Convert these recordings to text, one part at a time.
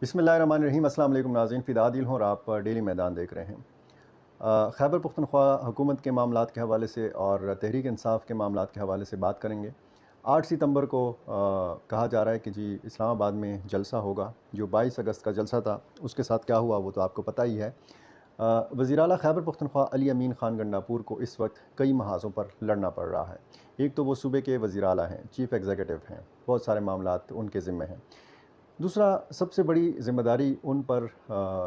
बिस्मिल्लाहिर्रहमानिर्रहीम। अस्सलाम वालेकुम नाज़रीन, फ़िदा आदिल हूँ और आप डेली मैदान देख रहे हैं। खैबर पख्तूनख्वा हुकूमत के मामलात के हवाले से और तहरीक इंसाफ के मामलात के हवाले से बात करेंगे। 8 सितंबर को कहा जा रहा है कि जी इस्लामाबाद में जलसा होगा। जो 22 अगस्त का जलसा था उसके साथ क्या हुआ वो तो आपको पता ही है। वज़ीर आला खैबर पख्तूनख्वा अली अमीन ख़ान गंडापुर को इस वक्त कई महाज़ों पर लड़ना पड़ रहा है। एक तो वो सूबे के वज़ीर आला हैं, चीफ़ एग्जीक्यूटिव हैं, बहुत सारे मामलात उनके ज़िम्मे हैं। दूसरा सबसे बड़ी ज़िम्मेदारी उन पर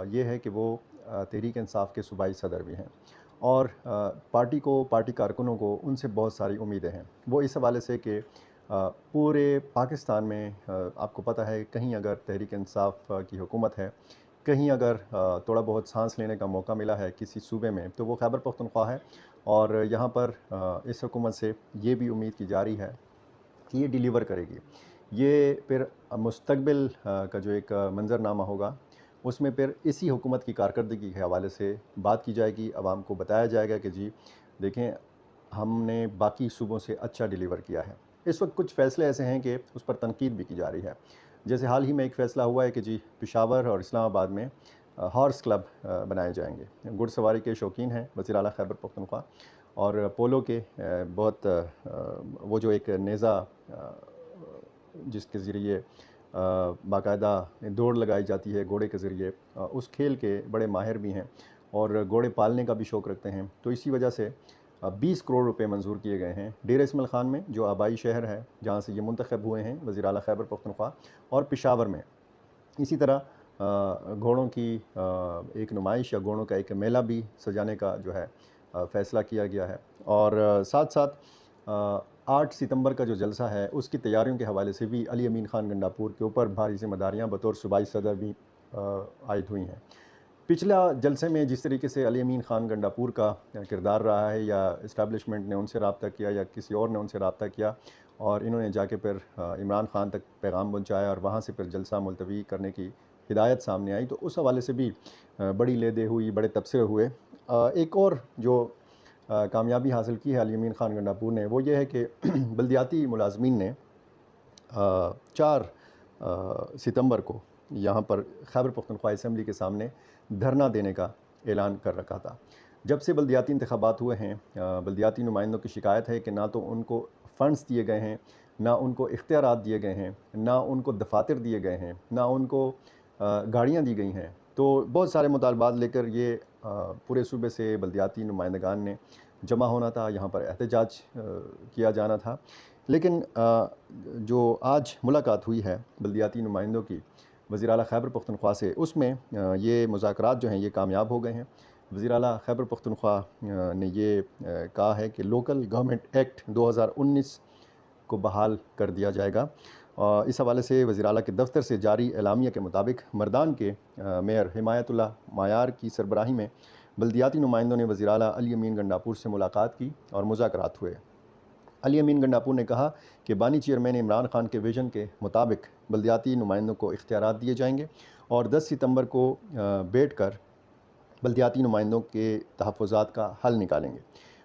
ये है कि वो तहरीक इंसाफ के सूबाई सदर भी हैं और पार्टी कारकुनों को उनसे बहुत सारी उम्मीदें हैं। वो इस हवाले से कि पूरे पाकिस्तान में आपको पता है कहीं अगर तहरीक इंसाफ की हुकूमत है, कहीं अगर थोड़ा बहुत सांस लेने का मौका मिला है किसी सूबे में तो वो खैबर पख्तूनख्वा है। और यहाँ पर इस हुकूमत से ये भी उम्मीद की जा रही है कि ये डिलीवर करेगी। ये फिर मुस्तक़बिल का जो एक मंज़रनामा होगा, उसमें फिर इसी हुकूमत की कारकर्दगी के हवाले से बात की जाएगी। आवाम को बताया जाएगा कि जी देखें, हमने बाकी सूबों से अच्छा डिलीवर किया है। इस वक्त कुछ फ़ैसले ऐसे हैं कि उस पर तनकीद भी की जा रही है। जैसे हाल ही में एक फ़ैसला हुआ है कि जी पेशावर और इस्लामाबाद में हॉर्स क्लब बनाए जाएंगे। घुड़सवारी के शौकीन हैं वज़ीर आला खैबर पख्तूनख्वा और पोलो के वो जो एक नेज़ा जिसके ज़रिए बाकायदा दौड़ लगाई जाती है घोड़े के ज़रिए, उस खेल के बड़े माहिर भी हैं और घोड़े पालने का भी शौक़ रखते हैं। तो इसी वजह से 20 करोड़ रुपए मंजूर किए गए हैं डेर इस्माइल ख़ान में, जो आबाई शहर है जहाँ से ये मुंतखब हुए हैं वज़ीर आला खैबर पख्तूनख्वा, और पेशावर में। इसी तरह घोड़ों की एक नुमाइश या घोड़ों का एक मेला भी सजाने का जो है फ़ैसला किया गया है। और साथ साथ 8 सितंबर का जो जलसा है उसकी तैयारियों के हवाले से भी अली अमीन ख़ान गंडापुर के ऊपर भारी ज़िम्मेदारियाँ बतौर सूबाई सदर भी आयद हुई हैं। पिछला जलसे में जिस तरीके से अली अमीन ख़ान गंडापुर का किरदार रहा है, या इस्टेब्लिशमेंट ने उनसे रब्ता किया या किसी और ने उनसे रब्ता किया और इन्होंने जाके फिर इमरान ख़ान तक पैगाम पहुँचाया और वहाँ से फिर जलसा मुलतवी करने की हिदायत सामने आई, तो उस हवाले से भी बड़ी लेदे हुई, बड़े तबसरे हुए। एक और जो कामयाबी हासिल की है अली अमीन ख़ान गंडापुर ने, वो ये है कि बल्दियाती मुलाजमीन ने 4 सितंबर को यहाँ पर खैबर पख्तूनख्वा असम्बली के सामने धरना देने का ऐलान कर रखा था। जब से बल्दियाती इंतखाबात हुए हैं, बल्दियाती नुमाइंदों की शिकायत है कि ना तो उनको फ़ंड्स दिए गए हैं, ना उनको इख्तियारात दिए गए हैं, ना उनको दफातर दिए गए हैं, ना उनको गाड़ियाँ दी गई हैं। तो बहुत सारे मुतालबात लेकर ये पूरे सूबे से बल्दियाती नुमाइंदगान ने जमा होना था, यहाँ पर एहतजाज किया जाना था। लेकिन जो आज मुलाकात हुई है बल्दियाती नुमाइंदों की वज़ीर आला खैबर पख्तूनख्वा से, उसमें ये मुज़ाकरात जो हैं ये कामयाब हो गए हैं। वज़ीर आला खैबर पख्तूनख्वा ने ये कहा है कि लोकल गवर्नमेंट एक्ट 2019 को बहाल कर दिया जाएगा। इस हवाले से वज़ीर आला के दफ्तर से जारी एलामिया के मुताबिक मर्दान के मेयर हिमायतुल्लाह मायार की सरबराही में बल्दियाती नुमाइंदों ने वज़ीर आला अली अमीन गंडापुर से मुलाकात की और मुज़ाकरात हुए। अली अमीन गंडापुर ने कहा कि बानी चेयरमैन इमरान ख़ान के विज़न के मुताबिक बल्दियाती नुमाइंदों को इख्तियारात दिए जाएंगे और 10 सितंबर को बैठ कर बल्दियाती नुमाइंदों के तहफ़्फ़ुज़ात का हल निकालेंगे।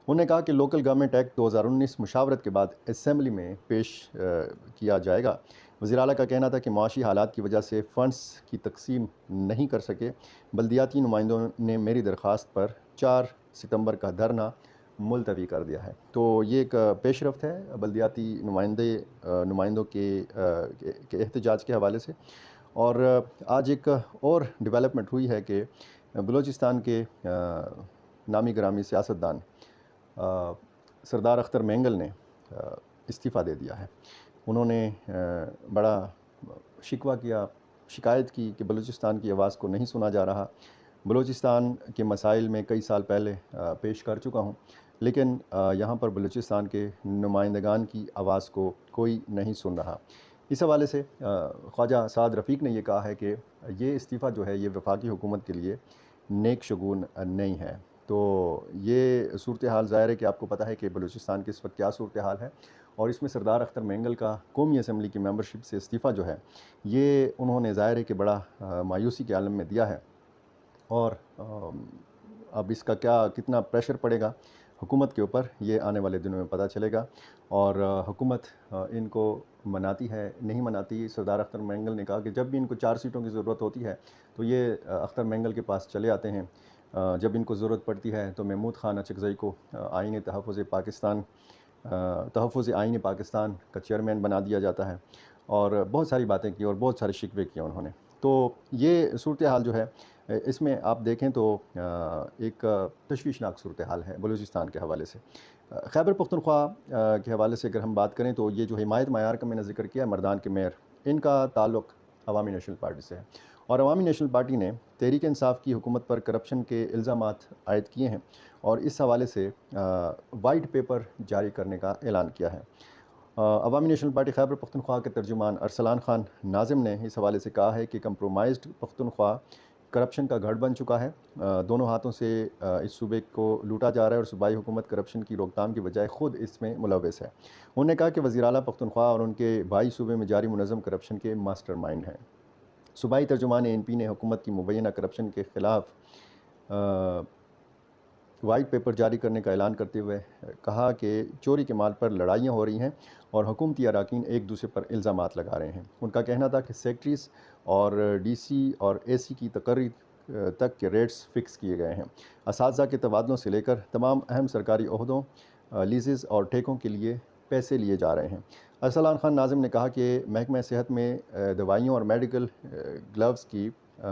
उन्होंने कहा कि लोकल गवर्नमेंट एक्ट 2019 मुशावरत के बाद असम्बली में पेश किया जाएगा। वज़ीर आला का कहना था कि माशी हालात की वजह से फ़ंड्स की तकसीम नहीं कर सके। बल्दियाती नुमाइंदों ने मेरी दरख्वास्त पर 4 सितंबर का धरना मुलतवी कर दिया है। तो ये एक पेशरफ्त है बल्दियाती नुमाइंदों के एहतजाज के हवाले से। और आज एक और डेवलपमेंट हुई है कि बलूचिस्तान के नामी गिरामी सियासतदान सरदार अख्तर मेंगल ने इस्तीफ़ा दे दिया है। उन्होंने बड़ा शिकवा किया, शिकायत की कि बलूचिस्तान की आवाज़ को नहीं सुना जा रहा। बलूचिस्तान के मसाइल में कई साल पहले पेश कर चुका हूँ, लेकिन यहाँ पर बलूचिस्तान के नुमाइंदगान की आवाज़ को कोई नहीं सुन रहा। इस हवाले से ख्वाजा साद रफ़ीक ने यह कहा है कि ये इस्तीफ़ा जो है ये वफाकी हुकूमत के लिए नेक शगुन नहीं है। तो ये सूरत हाल ज़ाहिर है कि आपको पता है कि बलूचिस्तान की इस वक्त क्या सूरत हाल है, और इसमें सरदार अख्तर मेंगल का कौमी असम्बली की मेंबरशिप से इस्तीफ़ा जो है ये उन्होंने ज़ाहिर है कि बड़ा मायूसी के आलम में दिया है। और अब इसका क्या कितना प्रेशर पड़ेगा हुकूमत के ऊपर ये आने वाले दिनों में पता चलेगा। और हुकूमत इनको मनाती है नहीं मनाती। सरदार अख्तर मैंगल ने कहा कि जब भी इनको 4 सीटों की ज़रूरत होती है तो ये अख्तर मैंगल के पास चले आते हैं। जब इनको ज़रूरत पड़ती है तो महमूद ख़ान अचकज़ई को आईन तहफ़्फ़ुज़ पाकिस्तान तहफ़्फ़ुज़ आईन पाकिस्तान का चेयरमैन बना दिया जाता है। और बहुत सारी बातें की और बहुत सारे शिकवे किए उन्होंने। तो ये सूरत हाल जो है इसमें आप देखें तो एक तशवीशनाक सूरत हाल है बलूचिस्तान के हवाले से। खैबर पख्तूनख्वा के हवाले से अगर हम बात करें तो ये जो हिमायत मायार का मैंने ज़िक्र किया, मर्दान के मेयर, इनका ताल्लुक़ अवामी नेशनल पार्टी से है। और अवामी नेशनल पार्टी ने तहरीक इंसाफ की हुकूमत पर करप्शन के इल्ज़ामात आयद किए हैं और इस हवाले से वाइट पेपर जारी करने का ऐलान किया है। अवामी नेशनल पार्टी खैबर पख्तूनख्वा के तर्जुमान अरसलान खान नाज़िम ने इस हवाले से कहा है कि कंप्रोमाइज़्ड पख्तूनख्वा करप्शन का गढ़ बन चुका है। दोनों हाथों से इस सूबे को लूटा जा रहा है और सूबाई हुकूमत करप्शन की रोकथाम की बजाय ख़ुद इसमें मुलव्वस है। उन्होंने कहा कि वज़ीर आला पख्तूनख्वा और उनके भाई सूबे में जारी मुनज़्ज़म करप्शन के मास्टर माइंड हैं। सूबाई तर्जुमान ANP ने हुकूमत की मुबैना करप्शन के ख़िलाफ़ वाइट पेपर जारी करने का ऐलान करते हुए कहा कि चोरी के माल पर लड़ाइयाँ हो रही हैं और हुकूमती अरकान एक दूसरे पर इल्ज़ामात लगा रहे हैं। उनका कहना था कि सेक्रेटरीज़ और DC और AC की तकर्री तक के रेट्स फ़िक्स किए गए हैं। असातिज़ा के तबादलों से लेकर तमाम अहम सरकारी ओहदों, लीज़ेज़ और ठेकों के लिए पैसे लिए जा रहे हैं। अरसलान खान नाज़िम ने कहा कि महकमा सेहत में दवाइयों और मेडिकल ग्लव्स की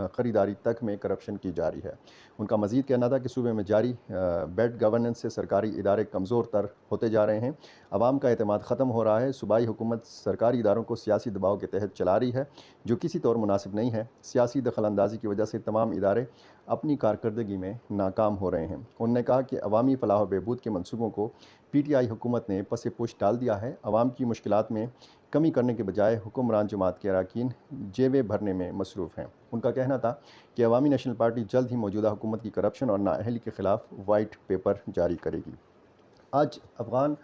ख़रीदारी तक में करप्शन की जा रही है। उनका मज़ीद कहना था कि सूबे में जारी बैड गवर्नेंस से सरकारी इदारे कमज़ोर तर होते जा रहे हैं। अवाम का एतमाद ख़त्म हो रहा है। सूबाई हुकूमत सरकारी इदारों को सियासी दबाव के तहत चला रही है, जो किसी तौर मुनासिब नहीं है। सियासी दखलंदाजी की वजह से तमाम इदारे अपनी कारकर्दगी में नाकाम हो रहे हैं। उन्होंने कहा कि अवामी फ़लाह व बहबूद के मनसूबों को PTI हुकूमत ने पसे पुश डाल दिया है। अवाम की मुश्किलात में कमी करने के बजाय हुक्मरान जमात के अरकान जेबें भरने में मसरूफ़ हैं। उनका कहना था कि अवामी नेशनल पार्टी जल्द ही मौजूदा हुकूमत की करप्शन और नाअहली के ख़िलाफ़ वाइट पेपर जारी करेगी। आज अफ़गान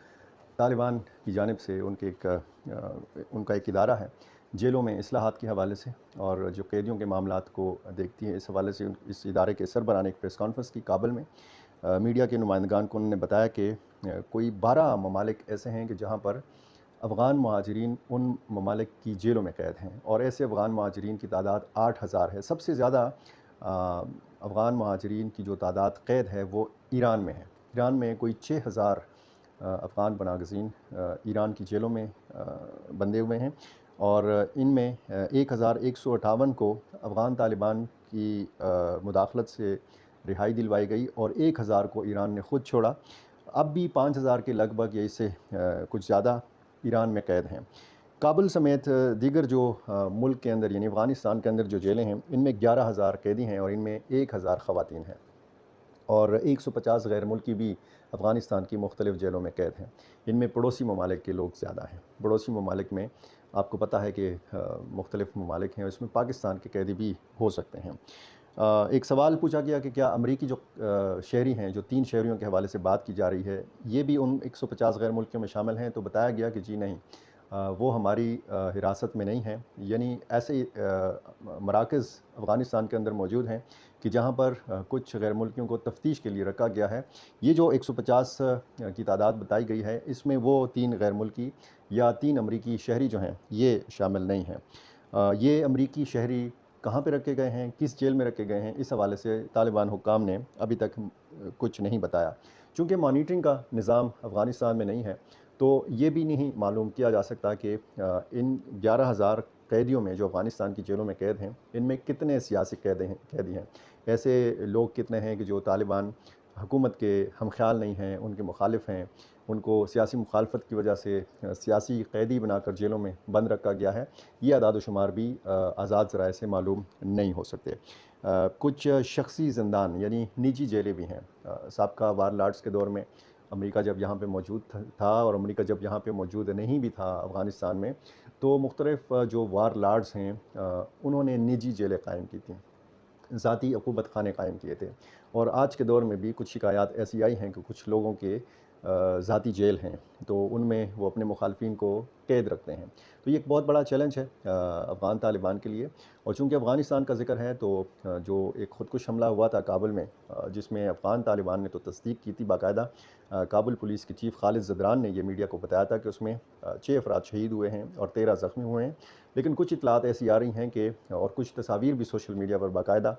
तालिबान की जानिब से उनका एक इदारा है जेलों में इस्लाहात के हवाले से और जो कैदियों के मामलात को देखती है, इस हवाले से इस इदारे के सरबराह ने एक प्रेस कॉन्फ्रेंस की काबुल में। मीडिया के नुमाइंदगान को उन्होंने बताया कि कोई 12 ममालिक ऐसे हैं कि जहाँ पर अफ़गान महाजरीन उन ममालिक की जेलों में कैद हैं और ऐसे अफ़गान महाजरीन की तादाद 8000 है। सबसे ज़्यादा अफ़गान महाजरीन की जो तादाद कैद है वो ईरान में है। ईरान में कोई 6000 अफ़गान पनाहगज़ीन ईरान की जेलों में बंधे हुए हैं और इनमें 1158 को अफ़गान तालिबान की मुदाखलत से रिहाई दिलवाई गई और 1000 को ईरान ने ख़ुद छोड़ा। अब भी 5000 के लगभग या इससे कुछ ज़्यादा ईरान में कैद हैं। काबुल समेत दीगर जो मुल्क के अंदर यानी अफ़गानिस्तान के अंदर जो जेलें हैं, इनमें 11000 कैदी हैं और इनमें 1000 ख़वातीन हैं और 150 गैर मुल्की भी अफ़गानिस्तान की मुख्तलिफ़ जेलों में कैद हैं। इनमें पड़ोसी ममालिक के लोग ज़्यादा हैं। पड़ोसी ममालिक में आपको पता है कि मुख्तलिफ़ ममालिक हैं, इसमें पाकिस्तान के कैदी भी हो सकते हैं। एक सवाल पूछा गया कि क्या अमरीकी जो शहरी हैं, जो 3 शहरियों के हवाले से बात की जा रही है, ये भी उन 150 गैर मुल्कियों में शामिल हैं? तो बताया गया कि जी नहीं, वो हमारी हिरासत में नहीं हैं। यानी ऐसे मराकज़ अफ़गानिस्तान के अंदर मौजूद हैं कि जहाँ पर कुछ गैर मुल्कियों को तफ्तीश के लिए रखा गया है। ये जो 150 की तादाद बताई गई है, इसमें वो 3 गैर मुल्की या 3 अमरीकी शहरी जो हैं, ये शामिल नहीं हैं। ये अमरीकी शहरी कहाँ पे रखे गए हैं, किस जेल में रखे गए हैं, इस हवाले से तालिबान हुक्काम ने अभी तक कुछ नहीं बताया। चूँकि मॉनिटरिंग का निज़ाम अफ़गानिस्तान में नहीं है, तो ये भी नहीं मालूम किया जा सकता कि इन 11000 कैदियों में जो अफ़गानिस्तान की जेलों में कैद हैं, इनमें कितने सियासी कैदी हैं। ऐसे लोग कितने हैं कि जो तालिबान हुकूमत के हमख़्याल नहीं हैं, उनके मुखालिफ हैं, उनको सियासी मुखालफत की वजह से सियासी कैदी बनाकर जेलों में बंद रखा गया है। ये अदाद शुमार भी आज़ाद ज़राए से मालूम नहीं हो सकते। कुछ शख्सी ज़िंदान यानी निजी जेलें भी हैं। साबका वार लॉर्ड्स के दौर में अमेरिका जब यहाँ पे मौजूद था और अमेरिका जब यहाँ पे मौजूद नहीं भी था अफ़गानिस्तान में, तो मुख्तलिफ़ जो वार लॉर्ड्स हैं उन्होंने निजी जेलें कायम की थीं, ज़ाती अक़ूबत खाने कायम किए थे। और आज के दौर में भी कुछ शिकायत ऐसी आई हैं कि कुछ लोगों के ज़ाती जेल हैं, तो उनमें वो अपने मुखालफिन को कैद रखते हैं। तो ये एक बहुत बड़ा चैलेंज है अफ़गान तालिबान के लिए। और चूँकि अफ़गानिस्तान का ज़िक्र है तो जो एक खुदकुश हमला हुआ था काबुल में, जिसमें अफ़गान तालिबान ने तो तस्दीक की थी बाकायदा। काबुल पुलिस के चीफ़ खालिद ज़दरान ने ये मीडिया को बताया था कि उसमें 6 अफ़राद शहीद हुए हैं और 13 ज़ख्मी हुए हैं। लेकिन कुछ इत्तलात ऐसी आ रही हैं कि और कुछ तस्वीर भी सोशल मीडिया पर बाकायदा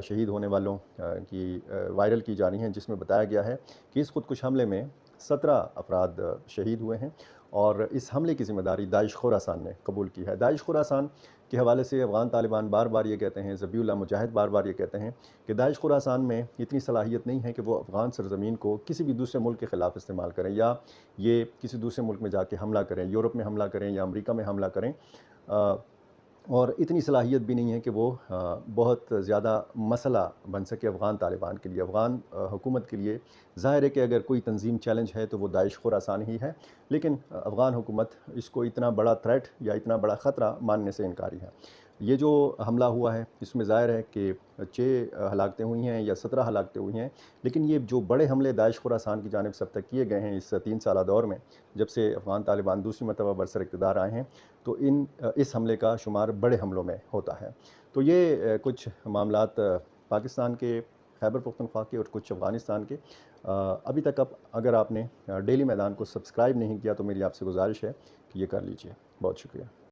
शहीद होने वालों की वायरल की जा रही हैं, जिसमें बताया गया है कि इस खुदकुश हमले में 17 अफ़राद शहीद हुए हैं और इस हमले की ज़िम्मेदारी दाइश खुरासान ने कबूल की है। दाइश खुरासान के हवाले से अफ़गान तालिबान बार-बार ये कहते हैं, ज़बीउल्लाह मुजाहिद बार-बार ये कहते हैं कि दाइश खुरासान में इतनी सलाहियत नहीं है कि वो अफ़गान सरज़मीन को किसी भी दूसरे मुल्क के ख़िलाफ़ इस्तेमाल करें या ये किसी दूसरे मुल्क में जाके हमला करें, यूरोप में हमला करें या अमेरिका में हमला करें। अ, और इतनी सलाहियत भी नहीं है कि वो बहुत ज़्यादा मसला बन सके अफ़गान तालिबान के लिए, अफ़गान हुकूमत के लिए। ज़ाहिर है कि अगर कोई तंज़ीम चैलेंज है तो वो दाइश खुरासान ही है, लेकिन अफ़गान हुकूमत इसको इतना बड़ा थ्रेट या इतना बड़ा ख़तरा मानने से इनकारी है। ये जो हमला हुआ है इसमें ज़ाहिर है कि 6 हलाकतें हुई हैं या 17 हलाकतें हुई हैं, लेकिन ये जो बड़े हमले दाइश खुरासान की जानिब से अब तक किए गए हैं इस 3 साला दौर में, जब से अफ़गान तालिबान दूसरी मरतबा बरसर इक़्तिदार आए हैं, तो इस हमले का शुमार बड़े हमलों में होता है। तो ये कुछ मामलात पाकिस्तान के, खैबर पख्तूनख्वा के और कुछ अफ़गानिस्तान के। अभी तक अगर आपने डेली मैदान को सब्सक्राइब नहीं किया तो मेरी आपसे गुज़ारिश है कि ये कर लीजिए। बहुत शुक्रिया।